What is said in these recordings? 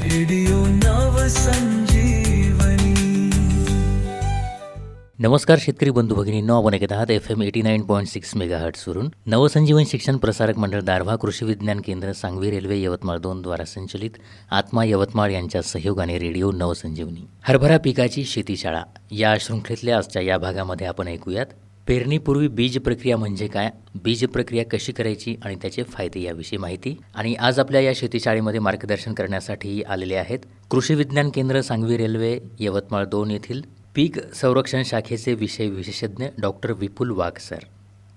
Radio नवसंजीवनी. नमस्कार शेतकरी बंधू भगिनींनो, आपण ऐकत आहात FM 89.6 मेगाहर्ट्झवरून नवसंजीवन शिक्षण प्रसारक मंडळ दारव्हा, कृषी विज्ञान केंद्र, सांगवी, रेल्वे यवतमाळ 2 द्वारा संचलित आत्मा यवतमाळ यांच्या सहयोगाने रेडिओ नवसंजीवनी हरभरा पिकाची शेतीशाळा या शृंखलेतल्या आजच्या या भागामध्ये आपण ऐकूयात पेरणीपूर्वी बीज प्रक्रिया म्हणजे काय, बीज प्रक्रिया कशी करायची आणि त्याचे फायदे याविषयी माहिती. आणि आज आपल्या या शेतीशाळेमध्ये मार्गदर्शन करण्यासाठी आलेले आहेत कृषी विज्ञान केंद्र, सांगवी, रेल्वे यवतमाळ 2 येथील पीक संरक्षण शाखेचे विषय विशेषज्ञ डॉक्टर विपुल वाघ सर.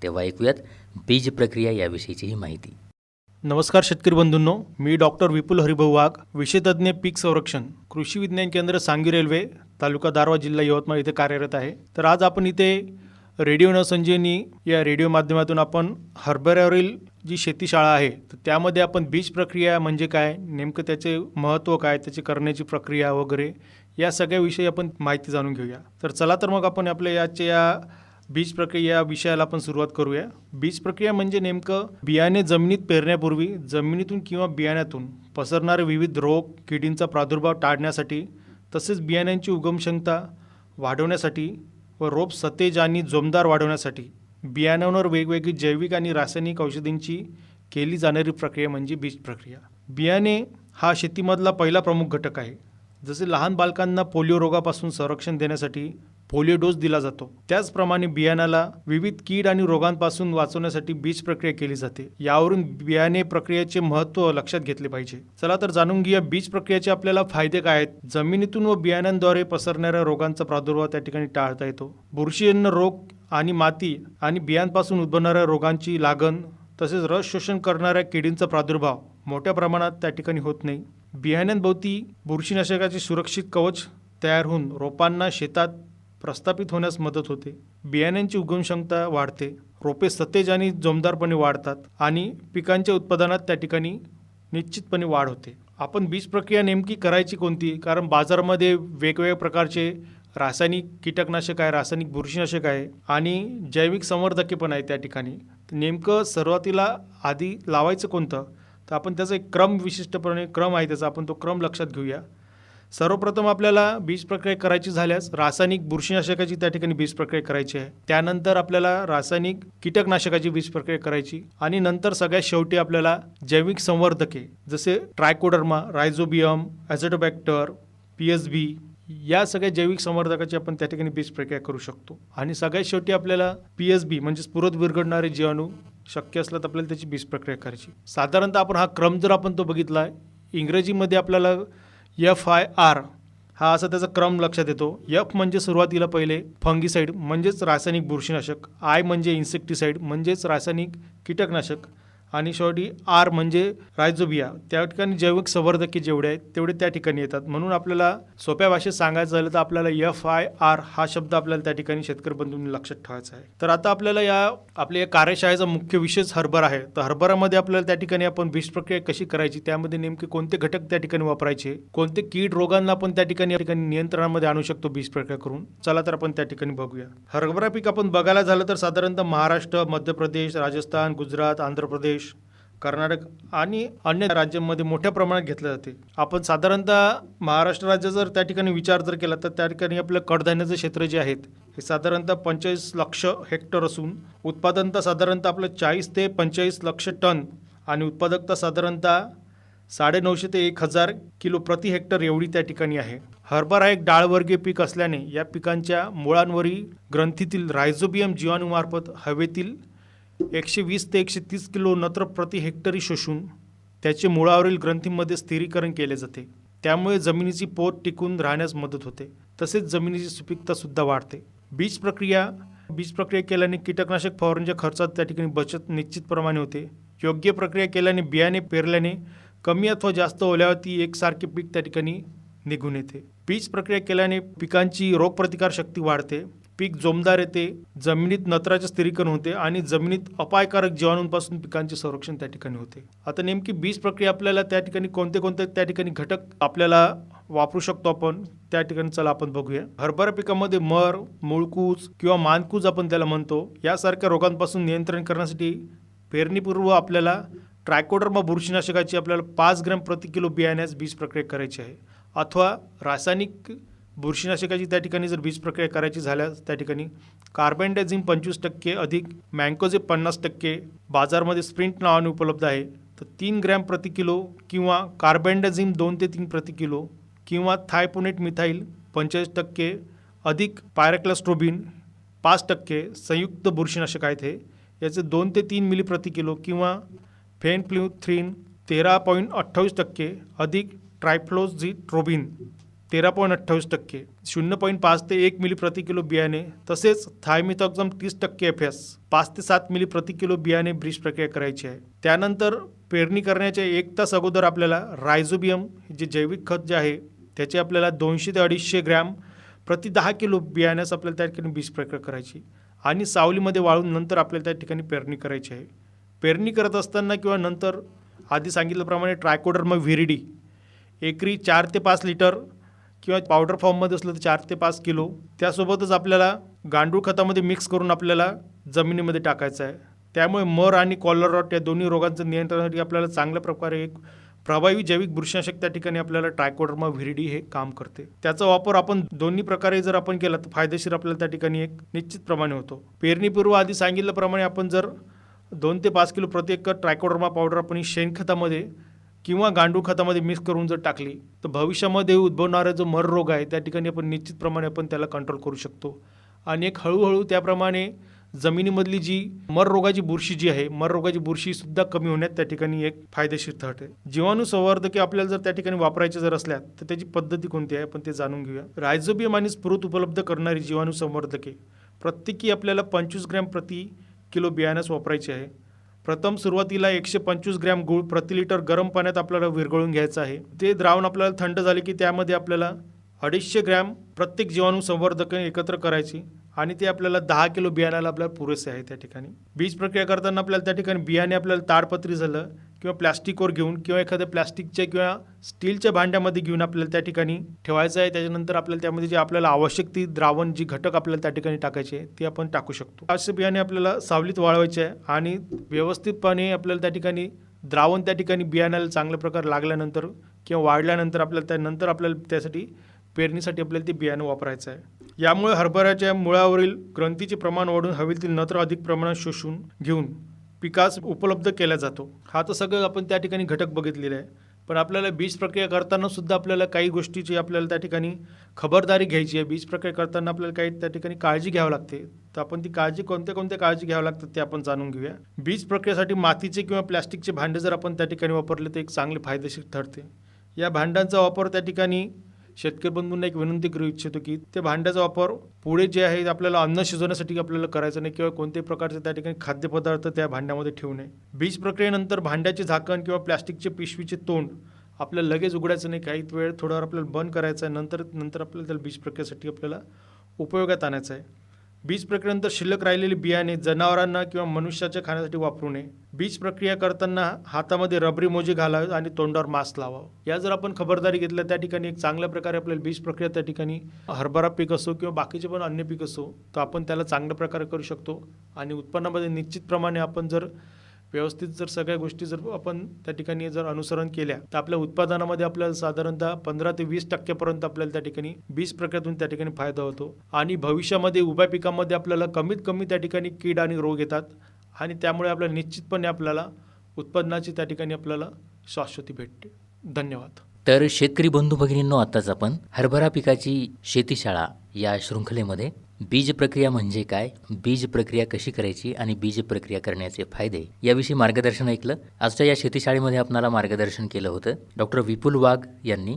तेव्हा ऐकूयात बीज प्रक्रिया याविषयीची ही माहिती. नमस्कार शेतकरी बंधूंनो, मी डॉक्टर विपुल हरिभाऊ वाघ, विषयतज्ञ पीक संरक्षण, कृषी विज्ञान केंद्र, सांगवी, रेल्वे, तालुका दारव्हा, जिल्हा यवतमाळ इथे कार्यरत आहे. तर आज आपण इथे रेडिओ नवसंजीवनी या रेडिओ माध्यमातून आपण हरभऱ्यावरील जी शेतीशाळा आहे तर त्यामध्ये आपण बीज प्रक्रिया म्हणजे काय, नेमकं त्याचे महत्त्व काय, त्याची करण्याची प्रक्रिया वगैरे या सगळ्याविषयी आपण माहिती जाणून घेऊया. तर चला तर मग आपण आपल्या या बीज प्रक्रिया या विषयाला आपण सुरुवात करूया. बीज प्रक्रिया म्हणजे नेमकं बियाणे जमिनीत पेरण्यापूर्वी जमिनीतून किंवा बियाण्यातून पसरणारे विविध रोग, किडींचा प्रादुर्भाव टाळण्यासाठी, तसेच बियाण्यांची उगमक्षमता वाढवण्यासाठी व रोप सतेज आणि जोमदार वाढवण्यासाठी बियाण्यांवर वेगवेगळी जैविक आणि रासायनिक औषधींची केली जाणारी प्रक्रिया म्हणजे बीज प्रक्रिया. बियाणे हा शेतीमधला पहिला प्रमुख घटक आहे. जसे लहान बालकांना पोलिओ रोगापासून संरक्षण देण्यासाठी पोलिओ डोस दिला जातो, त्याचप्रमाणे बियाण्याला विविध कीड आणि रोगांपासून वाचवण्यासाठी बीज प्रक्रिया केली जाते. यावरून बियाणे प्रक्रियेचे महत्त्व लक्षात घेतले पाहिजे. चला तर जाणून घेऊया बीज प्रक्रियेचे आपल्याला फायदे काय आहेत. जमिनीतून व बियाण्यांद्वारे पसरणाऱ्या रोगांचा प्रादुर्भाव त्या ठिकाणी टाळता येतो. बुरशीजन्य रोग आणि माती आणि बियांपासून उद्भवणाऱ्या रोगांची लागण, तसेच रस शोषण करणाऱ्या किडींचा प्रादुर्भाव मोठ्या प्रमाणात त्या ठिकाणी होत नाही. बियाण्यांभोवती बुरशीनाशकाचे सुरक्षित कवच तयार होऊन रोपांना शेतात प्रस्थापित होण्यास मदत होते. बियाण्यांची उगमक्षमता वाढते, रोपे सतेज आणि जोमदारपणे वाढतात आणि पिकांच्या उत्पादनात त्या ठिकाणी निश्चितपणे वाढ होते. आपण बीज प्रक्रिया नेमकी करायची कोणती, कारण बाजारामध्ये वेगवेगळ्या प्रकारचे रासायनिक कीटकनाशक आहे, रासायनिक बुरशीनाशक आहे आणि जैविक संवर्धके पण आहे त्या ठिकाणी. तर नेमकं सुरुवातीला आधी लावायचं कोणतं, तर आपण त्याचा एक विशिष्टपणे क्रम आहे त्याचा, आपण तो क्रम लक्षात घेऊया. सर्वप्रथम आपल्याला बीज प्रक्रिया करायची झाल्यास रासायनिक बुरशीनाशकाची त्या ठिकाणी बीज प्रक्रिया करायची आहे. त्यानंतर आपल्याला रासायनिक कीटकनाशकाची बीज प्रक्रिया करायची आणि नंतर सगळ्यात शेवटी आपल्याला जैविक संवर्धके जसे ट्रायकोडर्मा, रायझोबियम, ॲझोटोबॅक्टर, PSB या सगळ्या जैविक संवर्धकाची आपण त्या ठिकाणी बीज प्रक्रिया करू शकतो. आणि सगळ्यात शेवटी आपल्याला PSB म्हणजे स्फुरद विरघळणारे जीवाणू शक्य असलं तर आपल्याला त्याची बीज प्रक्रिया करायची. साधारणतः आपण हा क्रम जर आपण तो बघितला आहे, इंग्रजीमध्ये आपल्याला FIR हा असा त्याचा क्रम लक्षात येतो. F म्हणजे सुरुवातीला पहिले फंगिसाईड म्हणजेच रासायनिक बुरशीनाशक, I म्हणजे इन्सेक्टिसाईड म्हणजेच रासायनिक कीटकनाशक आणि शेवटी R म्हणजे रायझोबिया. त्या ठिकाणी जैविक संवर्धके जेवढे आहेत तेवढे त्या ठिकाणी येतात. म्हणून आपल्याला सोप्या भाषेत सांगायचं झालं तर आपल्याला FIR हा शब्द आपल्याला त्या ठिकाणी शेतकरी बंधूंनी लक्षात ठेवायचा आहे. तर आता आपल्याला आपल्या कार्यशाळेचा मुख्य विषयच हरभरा आहे. तर हरभरामध्ये आपल्याला त्या ठिकाणी आपण बीज प्रक्रिया कशी करायची, त्यामध्ये नेमके कोणते घटक त्या ठिकाणी वापरायचे, कोणते कीड रोगांना आपण त्या ठिकाणी नियंत्रणामध्ये आणू शकतो बीज प्रक्रिया करून. चला तर आपण त्या ठिकाणी बघूया. हरभरा पीक आपण बघायला झालं तर साधारणतः महाराष्ट्र, मध्य प्रदेश, राजस्थान, गुजरात, आंध्र प्रदेश, कर्नाटक आणि अन्य राज्यांमध्ये मोठ्या प्रमाणात घेतले जाते. आपण साधारणतः महाराष्ट्र राज्य जर त्या ठिकाणी विचार जर केला तर त्या ठिकाणी आपलं कडधान्याचे क्षेत्र जे आहेत हे साधारणतः 45 लक्ष हेक्टर असून उत्पादनता साधारणतः आपलं 40 ते 45 लक्ष टन आणि उत्पादकता साधारणतः 950 ते 1000 किलो प्रति हेक्टर एवढी त्या ठिकाणी आहे. हरभरा एक डाळवर्गीय पीक असल्याने या पिकांच्या मुळांवरील ग्रंथीतील रायझोबियम जीवाणूमार्फत हवेतील 120 ते 130 किलो नत्र प्रति हेक्टरी शोषून त्याचे मुळावरील ग्रंथींमध्ये स्थिरीकरण केले जाते. त्यामुळे जमिनीची पोत टिकून राहण्यास मदत होते, तसेच जमिनीची सुपीकता सुद्धा वाढते. बीज प्रक्रिया केल्याने कीटकनाशक फवारणीच्या खर्चात त्या ठिकाणी बचत निश्चितप्रमाणे होते. योग्य प्रक्रिया केल्याने बियाणे पेरल्याने कमी अथवा जास्त ओल्यावरती एकसारखे पीक त्या ठिकाणी निघून येते. बीज प्रक्रिया केल्याने पिकांची रोगप्रतिकार शक्ती वाढते, पीक जोमदार येते, जमिनीत नत्राचे स्थिरीकरण होते आणि जमिनीत अपायकारक जीवाणूंपासून पिकांचे संरक्षण त्या ठिकाणी होते. आता नेमकी बीज प्रक्रिया आपल्याला त्या ठिकाणी कोणते त्या ठिकाणी घटक आपल्याला वापरू शकतो आपण त्या ठिकाणी चला आपण बघूया. हरभरा पिकामध्ये मर, मुळकूज किंवा मानकूज आपण त्याला म्हणतो, यासारख्या रोगांपासून नियंत्रण करण्यासाठी पेरणीपूर्व आपल्याला ट्रायकोडर्मा बुरशीनाशकाची आपल्याला 5 ग्रॅम प्रति किलो बियाण्यास बीज प्रक्रिया करायची आहे. अथवा रासायनिक बुरशीनाशकाची त्या ठिकाणी जर बीज प्रक्रिया करायची झाल्यास त्या ठिकाणी कार्बेंडाझिम 25% अधिक मँकोझेब 50% बाजारमध्ये स्प्रिंट नावाने उपलब्ध आहे. तर 3 ग्रॅम प्रति किलो किंवा कार्बेंडाझिम 2 ते 3 प्रति किलो किंवा थायपोनेट मिथाईल 45% अधिक पायरॅक्लोस्ट्रोबिन 5% संयुक्त बुरशीनाशक आहेत हे. याचे 2 ते 3 मिली प्रति किलो किंवा फेनफ्लुथ्रीन 13.28% अधिक ट्रायफ्लोझिट्रोबिन 13.28%, 0.5 ते 1 मिली प्रति किलो बियाणे तसेच थायमिथॉक्झम 30% FS 5 ते 7 मिली प्रति किलो बियाणे बीज प्रक्रिया करायची आहे. त्यानंतर पेरणी करण्याच्या 1 तास अगोदर आपल्याला रायझोबियम जे जैविक खत जे आहे त्याचे आपल्याला 200 ते 250 ग्रॅम प्रति 10 किलो बियाण्यास आपल्याला त्या ठिकाणी बीज प्रक्रिया करायची आणि सावलीमध्ये वाळून नंतर आपल्याला त्या ठिकाणी पेरणी करायची आहे. पेरणी करत असताना किंवा नंतर आधी सांगितल्याप्रमाणे ट्रायकोडर्मा व्हिरिडी एकरी 4 ते 5 लिटर किंवा पावडर फॉर्ममध्ये असलं तर 4 ते 5 किलो त्यासोबतच आपल्याला गांडूळ खतामध्ये मिक्स करून आपल्याला जमिनीमध्ये टाकायचं आहे. त्यामुळे मर आणि कॉलर रॉट या दोन्ही रोगांचं नियंत्रणासाठी आपल्याला चांगल्या प्रकारे एक प्रभावी जैविक बुरशीनाशक त्या ठिकाणी आपल्याला ट्रायकोडर्मा व्हिरिडी हे काम करते. त्याचा वापर आपण दोन्ही प्रकारे जर आपण केला तर फायदेशीर आपल्याला त्या ठिकाणी एक निश्चित प्रमाणे होतो. पेरणीपूर्व आधी सांगितल्याप्रमाणे आपण जर 2 ते 5 किलो प्रति एकर ट्रायकोडर्मा पावडर आपण शेणखतामध्ये किंवा गांडूळ खतामध्ये मिक्स करून जर टाकली तर भविष्यामध्ये उद्भवणारा जो मर रोग आहे त्या ठिकाणी आपण निश्चितप्रमाणे आपण त्याला कंट्रोल करू शकतो. आणि एक हळूहळू त्याप्रमाणे जमिनीमधली जी मर रोगाची बुरशी जी आहे मर रोगाची बुरशीसुद्धा कमी होण्यात त्या ठिकाणी एक फायदेशीर ठरते. जीवाणू संवर्धके आपल्याला जर त्या ठिकाणी वापरायचे जर असल्यात तर त्याची पद्धती कोणती आहे आपण ते जाणून घेऊया. रायझोबियम आणि स्फुरत उपलब्ध करणारी जीवाणू संवर्धके प्रत्येकी आपल्याला 25 ग्रॅम प्रति किलो बियाण्यास वापरायचे आहे. प्रथम सुरुवातीला 125 ग्रॅम गूळ प्रति लिटर गरम पाण्यात आपल्याला विरघळून घ्यायचं आहे. ते द्रावण आपल्याला थंड झाले की त्यामध्ये आपल्याला 250 ग्रॅम प्रत्येक जीवाणू संवर्धक एकत्र करायची आणि ते आपल्याला 10 किलो बियाण्याला आपल्याला पुरेसे आहे. त्या ठिकाणी बीज प्रक्रिया करताना आपल्याला त्या ठिकाणी बियाणे आपल्याला ताडपत्री झालं किंवा प्लॅस्टिकवर घेऊन किंवा एखाद्या प्लॅस्टिकच्या किंवा स्टीलच्या भांड्यामध्ये घेऊन आपल्याला त्या ठिकाणी ठेवायचं आहे. त्याच्यानंतर आपल्याला त्यामध्ये जे आपल्याला आवश्यक ती द्रावण जी घटक आपल्याला त्या ठिकाणी टाकायचे आहे ते आपण टाकू शकतो. असे बियाणे आपल्याला सावलीत वाळवायचे आहे आणि व्यवस्थितपणे आपल्याला त्या ठिकाणी द्रावण त्या ठिकाणी बियाण्याला चांगल्या प्रकारे लागल्यानंतर किंवा वाढल्यानंतर आपल्याला त्यानंतर आपल्याला त्यासाठी पेरणीसाठी आपल्याला ते बियाणं वापरायचं आहे. यामुळे हरभऱ्याच्या मुळावरील ग्रंथीचे प्रमाण वाढून हवेतील नत्र अधिक प्रमाणात शोषून घेऊन पिकास उपलब्ध केला जातो. हा तर सगळं आपण त्या ठिकाणी घटक बघितलेले आहे. पण आपल्याला बीज प्रक्रिया करताना सुद्धा आपल्याला काही गोष्टीची आपल्याला त्या ठिकाणी खबरदारी घ्यायची आहे. बीज प्रक्रिया करताना आपल्याला काही त्या ठिकाणी काळजी घ्यावी लागते. तर आपण ती काळजी कोणत्या काळजी घ्यावी लागतात ते आपण जाणून घेऊया. बीज प्रक्रियेसाठी मातीचे किंवा प्लॅस्टिकचे भांडे जर आपण त्या ठिकाणी वापरले तर एक चांगले फायदेशीर ठरते. या भांड्यांचा वापर त्या ठिकाणी शेतकरी बंधूंना एक विनंती करू इच्छितो की त्या भांड्याचा वापर पुढे जे आहे आपल्याला अन्न शिजवण्यासाठी आपल्याला करायचं नाही किंवा कोणत्याही प्रकारचे त्या ठिकाणी खाद्यपदार्थ त्या भांड्यामध्ये ठेवू नये. बीज प्रक्रियेनंतर भांड्याचे झाकण किंवा प्लॅस्टिकचे पिशवीचे तोंड आपल्याला लगेच उघडायचं नाही. काही वेळ थोडावेळ आपल्याला बंद करायचं आहे. नंतर आपल्याला त्या बीज प्रक्रियेसाठी आपल्याला उपयोगात आणायचं आहे. बीज प्रक्रियेनंतर शिल्लक राहिलेली बियाणे जनावरांना किंवा मनुष्याच्या खाण्यासाठी वापरू नये. बीज प्रक्रिया करताना हातामध्ये रबरी मोजे घालावे आणि तोंडावर मास्क लावावं. या जर आपण खबरदारी घेतल्या त्या ठिकाणी एक चांगल्या प्रकारे आपल्याला बीज प्रक्रिया त्या ठिकाणी हरभरा पीक असो किंवा बाकीचे पण अन्य पीक असो तर आपण त्याला चांगल्या प्रकारे करू शकतो. आणि उत्पन्नामध्ये निश्चितप्रमाणे आपण जर व्यवस्थित जर सगळ्या गोष्टी जर आपण त्या ठिकाणी जर अनुसरण केल्या तर आपल्या उत्पादनामध्ये आपल्याला साधारणतः 15 ते 20% आपल्याला त्या ठिकाणी बीज प्रक्रियेतून त्या ठिकाणी फायदा होतो. आणि भविष्यामध्ये उभ्या पिकामध्ये आपल्याला कमीत कमी त्या ठिकाणी कीड आणि रोग येतात आणि त्यामुळे आपल्याला निश्चितपणे आपल्याला उत्पन्नाची त्या ठिकाणी आपल्याला शाश्वती भेटते. धन्यवाद. तर शेतकरी बंधू भगिनींनो, आत्ताच आपण हरभरा पिकाची शेतीशाळा या शृंखलेमध्ये बीज प्रक्रिया म्हणजे काय, बीज प्रक्रिया कशी करायची आणि बीज प्रक्रिया करण्याचे फायदे याविषयी मार्गदर्शन ऐकलं. आजच्या या शेतीशाळेमध्ये आपणाला मार्गदर्शन केलं होतं डॉक्टर विपुल वाघ यांनी.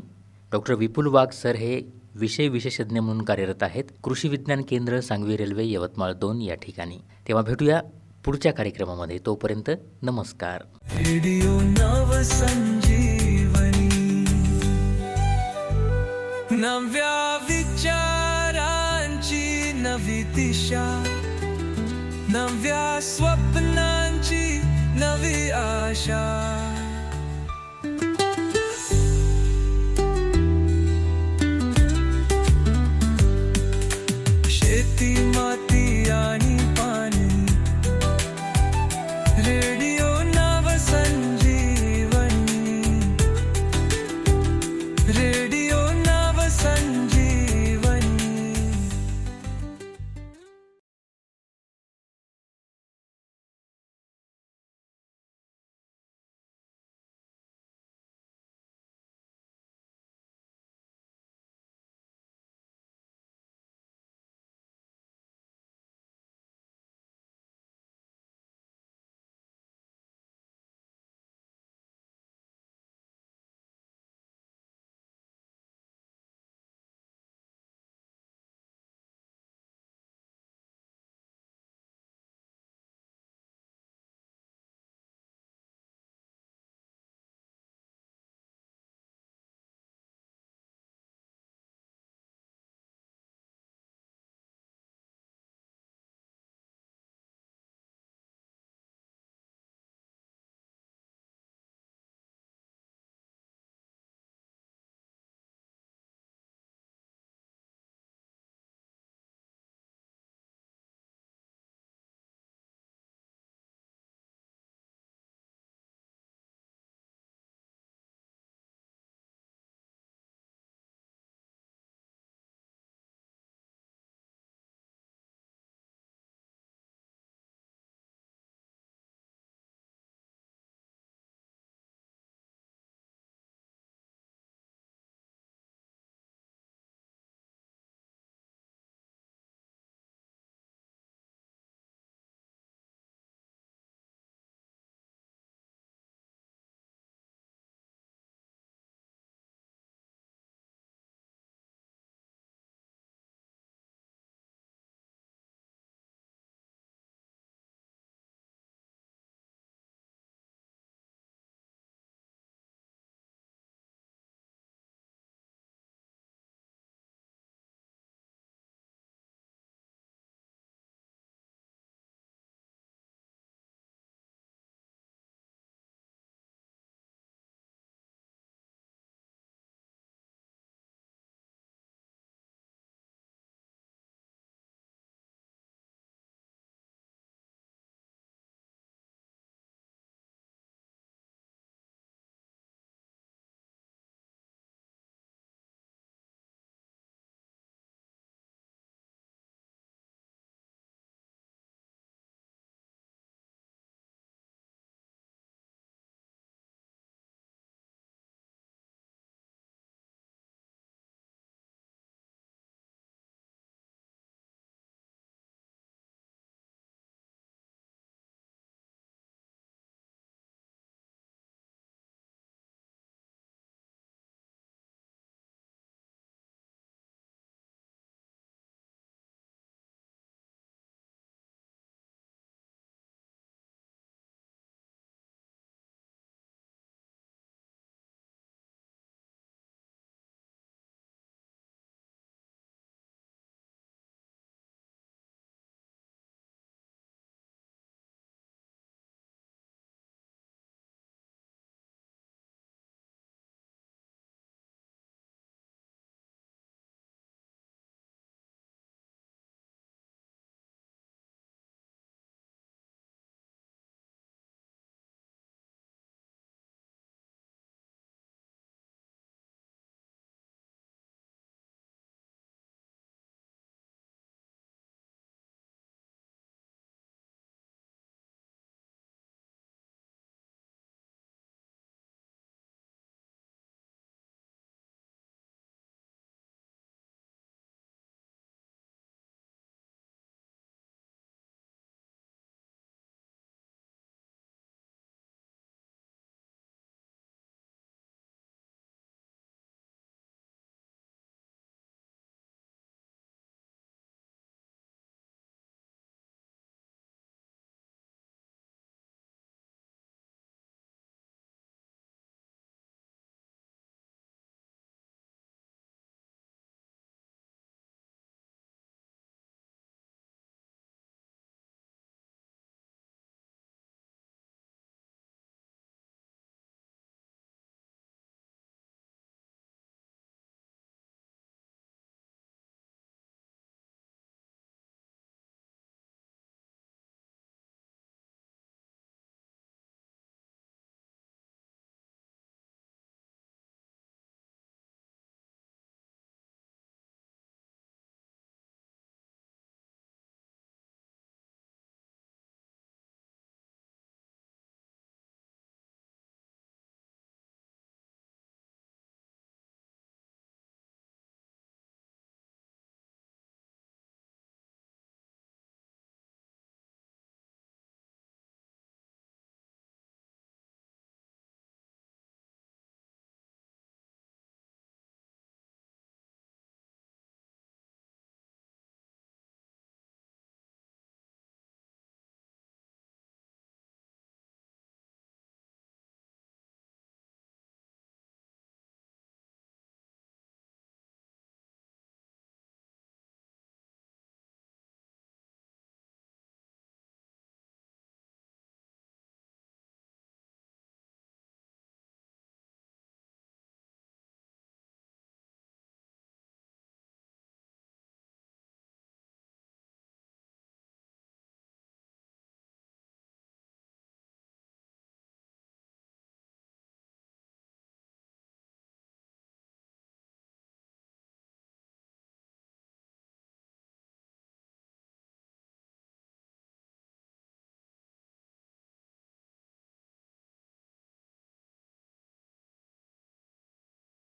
डॉक्टर विपुल वाघ सर हे विषय विशेषज्ञ म्हणून कार्यरत आहेत कृषी विज्ञान केंद्र सांगवी रेल्वे यवतमाळ 2 या ठिकाणी. तेव्हा भेटूया पुढच्या कार्यक्रमामध्ये. तोपर्यंत नमस्कार. रेडिओ नवसंजीवनी, नव्या विचारांची नवी दिशा, नव्या स्वप्नांची नवी आशा.